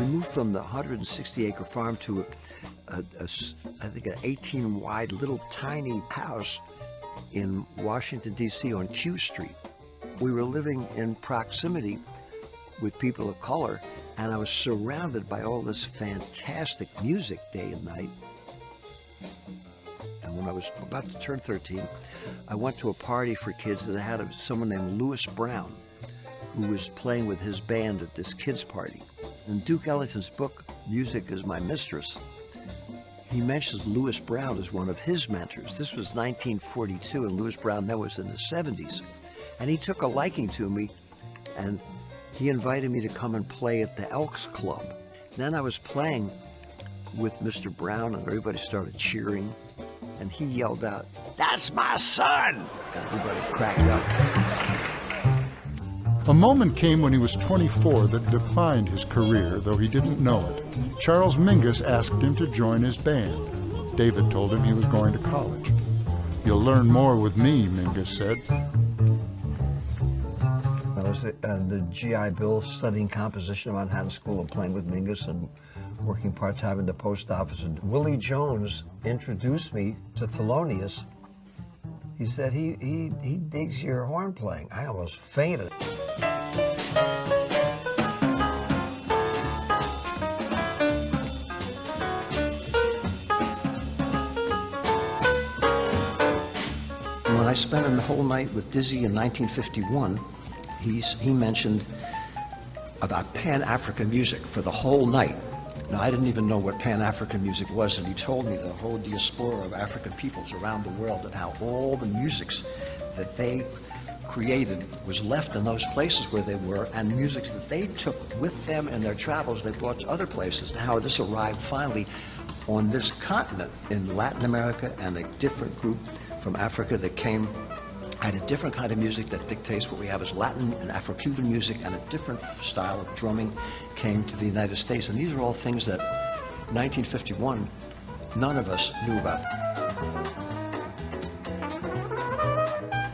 moved from the 160-acre farm to I think an 18-wide little tiny house in Washington, D.C. on Q Street. We were living in proximity with people of color, and I was surrounded by all this fantastic music day and night. And when I was about to turn 13, I went to a party for kids that had someone named Louis Brown, who was playing with his band at this kids' party. In Duke Ellington's book, Music is My Mistress, he mentions Louis Brown as one of his mentors. This was 1942, and Louis Brown then was in the 70s. And he took a liking to me, and he invited me to come and play at the Elks Club. Then I was playing with Mr. Brown, and everybody started cheering, and he yelled out, "That's my son!" And everybody cracked up. A moment came when he was 24 that defined his career, though he didn't know it. Charles Mingus asked him to join his band. David told him he was going to college. "You'll learn more with me," Mingus said. I was in the GI Bill studying composition at Manhattan School and playing with Mingus and working part-time in the post office. And Willie Jones introduced me to Thelonious. He said, he digs your horn playing. I almost fainted. When I spent a whole night with Dizzy in 1951, he mentioned about Pan-African music for the whole night. Now, I didn't even know what Pan-African music was, and he told me the whole diaspora of African peoples around the world and how all the musics that they created was left in those places where they were, and musics that they took with them in their travels they brought to other places, and how this arrived finally on this continent in Latin America, and a different group from Africa that came had a different kind of music that dictates what we have as Latin and Afro-Cuban music, and a different style of drumming came to the United States. And these are all things that, in 1951, none of us knew about.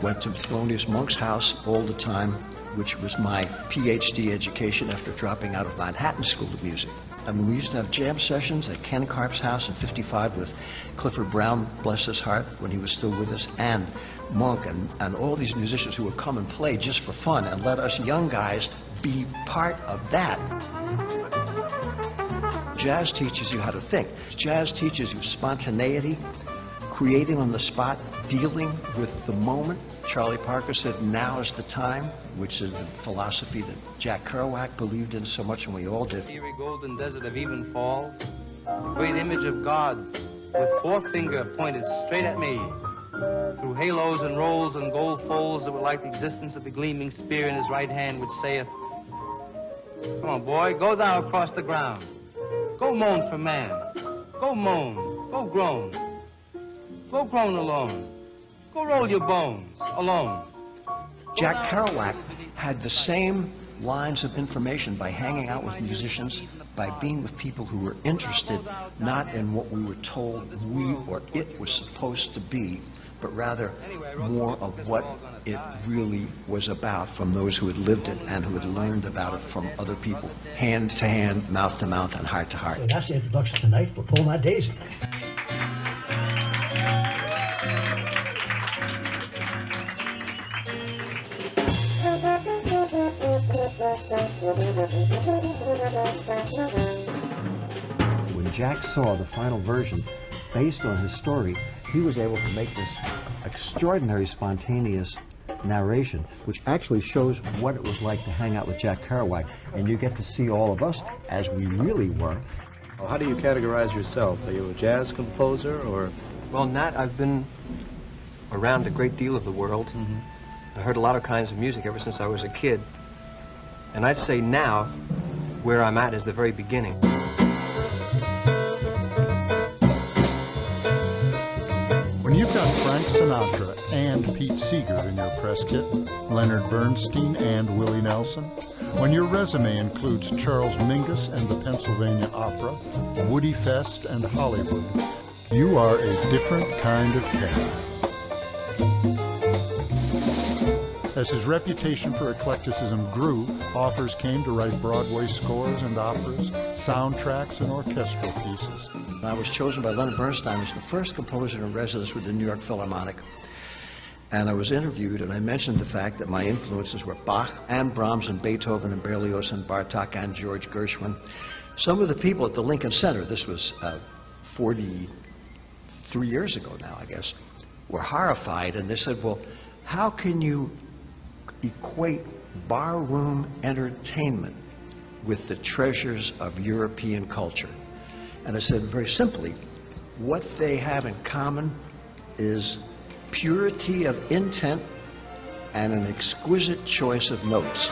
Went to Thelonious Monk's house all the time, which was my PhD education after dropping out of Manhattan School of Music. I mean, we used to have jam sessions at Ken Karp's house in 55 with Clifford Brown, bless his heart, when he was still with us, and Monk, and all these musicians who would come and play just for fun and let us young guys be part of that. Jazz teaches you how to think. Jazz teaches you spontaneity, creating on the spot, dealing with the moment. Charlie Parker said, "Now is the time," which is the philosophy that Jack Kerouac believed in so much, and we all did. Eerie golden desert of Evenfall, great image of God with forefinger pointed straight at me, through halos and rolls and gold folds that were like the existence of the gleaming spear in his right hand, which saith, "Come on, boy, go thou across the ground. Go moan for man. Go moan. Go groan. Go groan alone. Go roll your bones alone." Jack Kerouac had the same lines of information by hanging out with musicians, by being with people who were interested not in what we were told we or it was supposed to be, but rather more of what it really was about from those who had lived it and who had learned about it from other people, hand to hand, mouth to mouth, and heart to heart. So that's the introduction tonight for Pull My Daisy. When Jack saw the final version, based on his story, he was able to make this extraordinary spontaneous narration, which actually shows what it was like to hang out with Jack Kerouac, and you get to see all of us as we really were. How do you categorize yourself? Are you a jazz composer, or? Well, Nat, I've been around a great deal of the world. I heard a lot of kinds of music ever since I was a kid. And I'd say now, where I'm at is the very beginning. When you've got Frank Sinatra and Pete Seeger in your press kit, Leonard Bernstein and Willie Nelson, when your resume includes Charles Mingus and the Pennsylvania Opera, Woody Fest and Hollywood, you are a different kind of cat. As his reputation for eclecticism grew, authors came to write Broadway scores and operas, soundtracks, and orchestral pieces. I was chosen by Leonard Bernstein as the first composer in residence with the New York Philharmonic. And I was interviewed, and I mentioned the fact that my influences were Bach and Brahms and Beethoven and Berlioz and Bartok and George Gershwin. Some of the people at the Lincoln Center, this was 43 years ago now, I guess, were horrified, and they said, well, how can you equate barroom entertainment with the treasures of European culture? And I said, very simply, what they have in common is purity of intent and an exquisite choice of notes.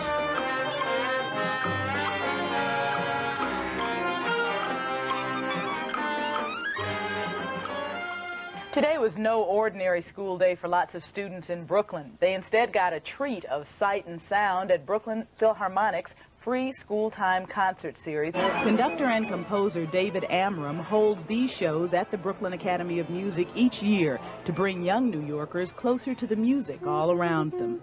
Today was no ordinary school day for lots of students in Brooklyn. They instead got a treat of sight and sound at Brooklyn Philharmonic's free school time concert series. Conductor and composer David Amram holds these shows at the Brooklyn Academy of Music each year to bring young New Yorkers closer to the music all around them.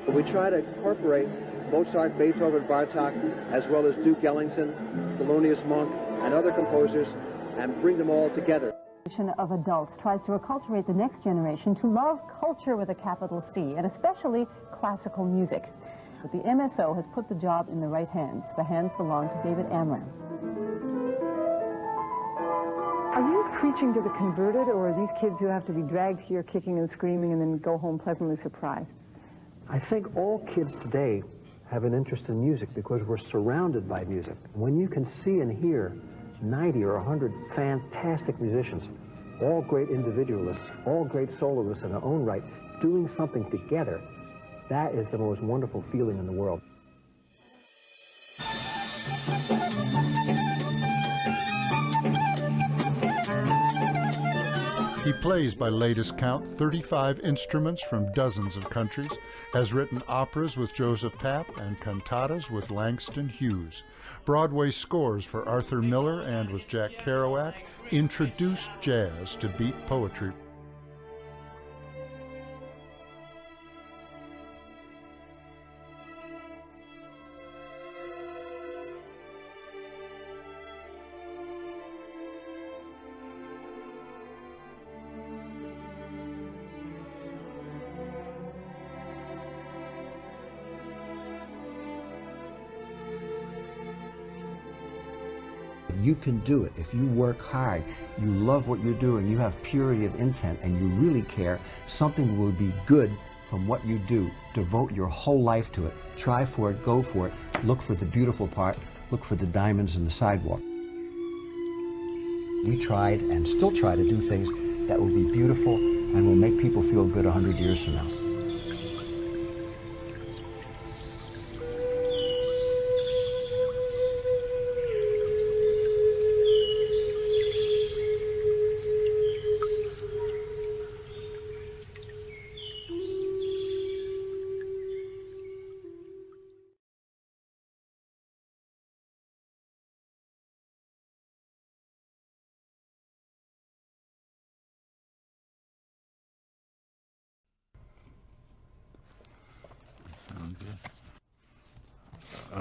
We try to incorporate Mozart, Beethoven, Bartok, as well as Duke Ellington, Thelonious Monk, and other composers, and bring them all together. Of adults tries to acculturate the next generation to love culture with a capital C, and especially classical music. But the MSO has put the job in the right hands. The hands belong to David Amram. Are you preaching to the converted, or are these kids who have to be dragged here kicking and screaming and then go home pleasantly surprised? I think all kids today have an interest in music because we're surrounded by music. When you can see and hear 90 or 100 fantastic musicians, all great individualists, all great soloists in their own right, doing something together, that is the most wonderful feeling in the world. He plays, by latest count, 35 instruments from dozens of countries, has written operas with Joseph Papp and cantatas with Langston Hughes. Broadway scores for Arthur Miller and with Jack Kerouac introduced jazz to beat poetry. You can do it. If you work hard, you love what you're doing, you have purity of intent, and you really care, something will be good from what you do. Devote your whole life to it. Try for it, go for it, look for the beautiful part, look for the diamonds in the sidewalk. We tried and still try to do things that will be beautiful and will make people feel good 100 years from now.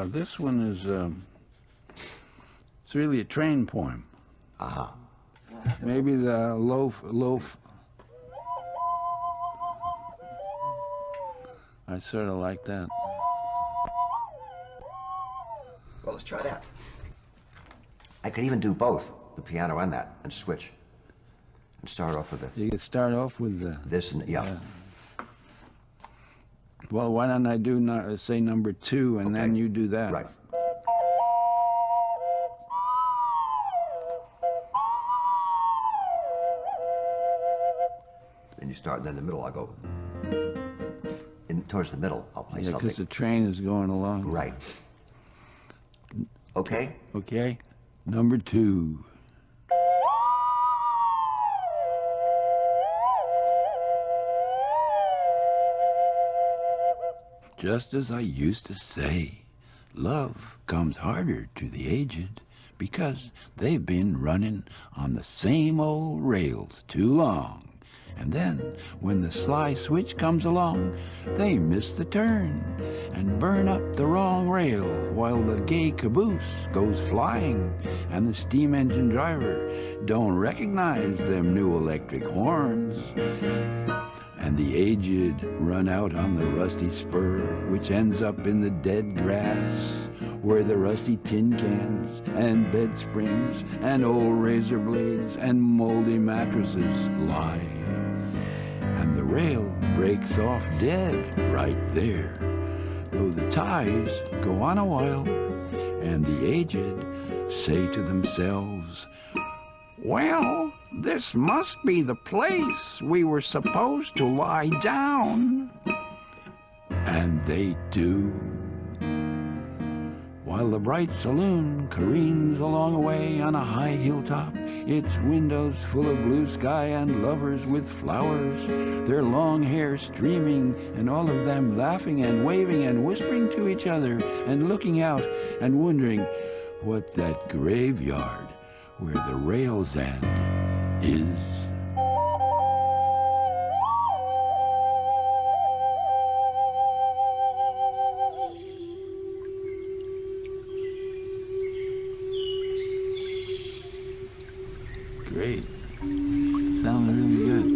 This one is, it's really a train poem. Uh-huh. Maybe the loaf. I sort of like that. Well, let's try that. I could even do both, the piano and that, and switch. And start off with the... You could start off with the... This and, yeah. Well, why don't I do say number 2, and then you do that. Right. Then you start, and then in the middle I'll go... towards the middle, I'll play something. Because the train is going along. Right. Okay? Okay. Number 2. Just as I used to say, love comes harder to the aged because they've been running on the same old rails too long, And then, when the sly switch comes along, they miss the turn and burn up the wrong rail while the gay caboose goes flying and the steam engine driver don't recognize them new electric horns. And the aged run out on the rusty spur, which ends up in the dead grass, where the rusty tin cans and bed springs and old razor blades and moldy mattresses lie. And the rail breaks off dead right there, though the ties go on a while, and the aged say to themselves, "Well, this must be the place we were supposed to lie down." And they do. While the bright saloon careens along a way on a high hilltop, its windows full of blue sky and lovers with flowers, their long hair streaming, and all of them laughing and waving and whispering to each other and looking out and wondering what that graveyard where the rails end is. Great. Sounds really good.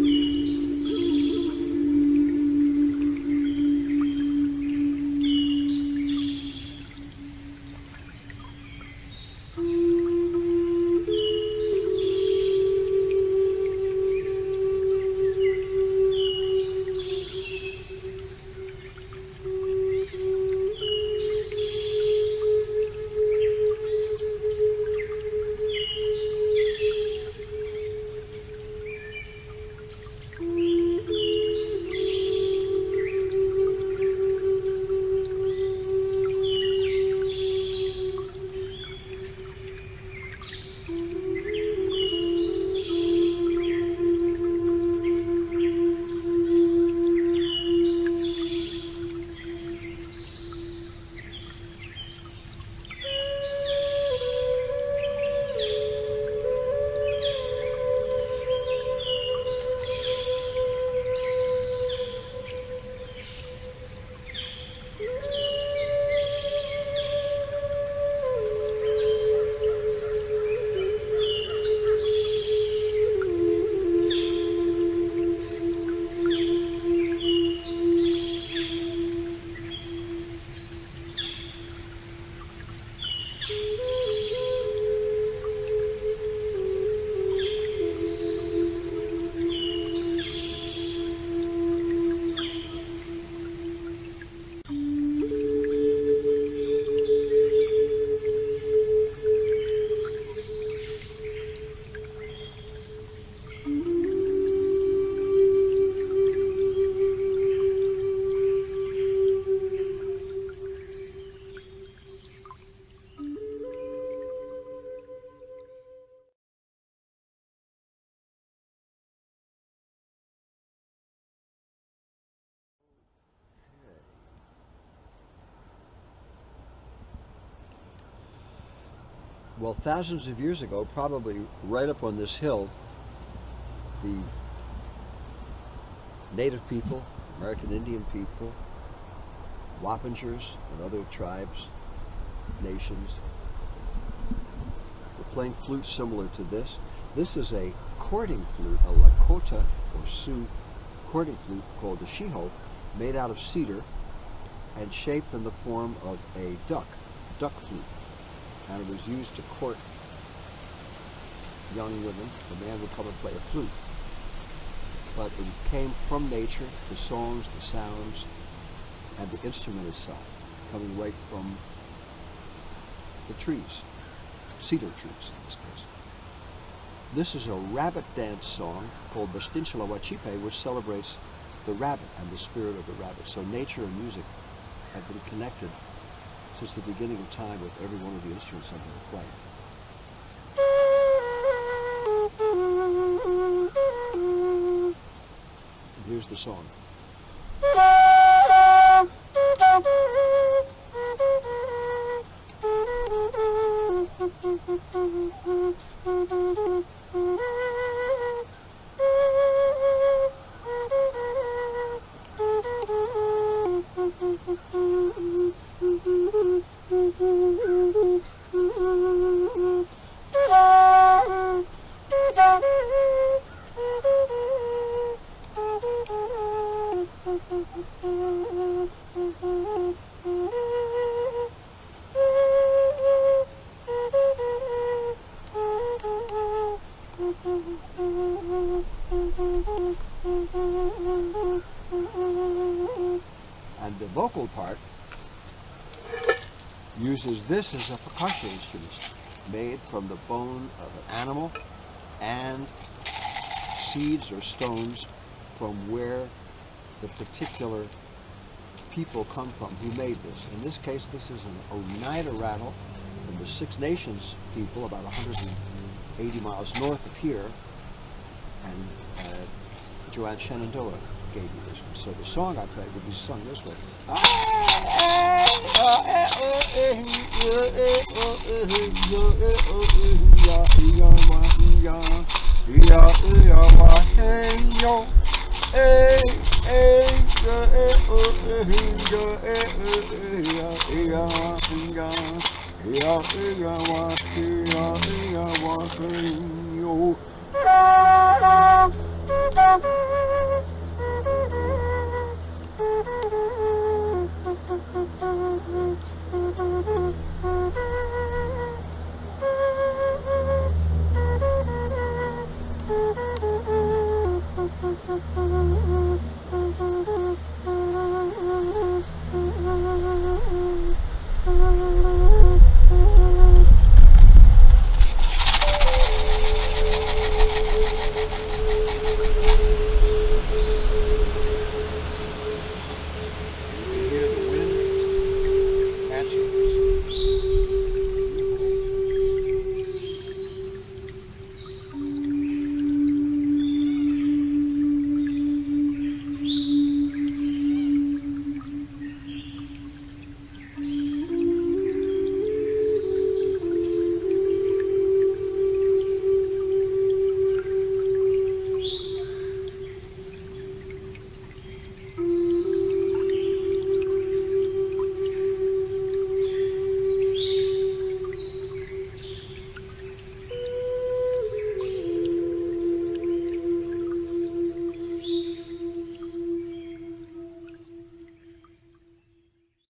Well, thousands of years ago, probably right up on this hill, the native people, American Indian people, Wappingers and other tribes, nations, were playing flutes similar to this. This is a cording flute, a Lakota or Sioux cording flute called the shiho, made out of cedar and shaped in the form of a duck flute. And it was used to court young women. The man would come and play a flute. But it came from nature, the songs, the sounds, and the instrument itself, coming right from the trees, cedar trees in this case. This is a rabbit dance song called Bastinchela Wachipe, which celebrates the rabbit and the spirit of the rabbit. So nature and music have been connected since the beginning of time with every one of the instruments I'm going to play. And here's the song. And the vocal part uses this as a percussion instrument made from the bone of an animal and seeds or stones from where the particular people come from who made this. In this case, this is an Oneida rattle from the Six Nations people about 180 miles north of here, and Joanne Shenandoah gave me this one. So the song I played would be sung this way.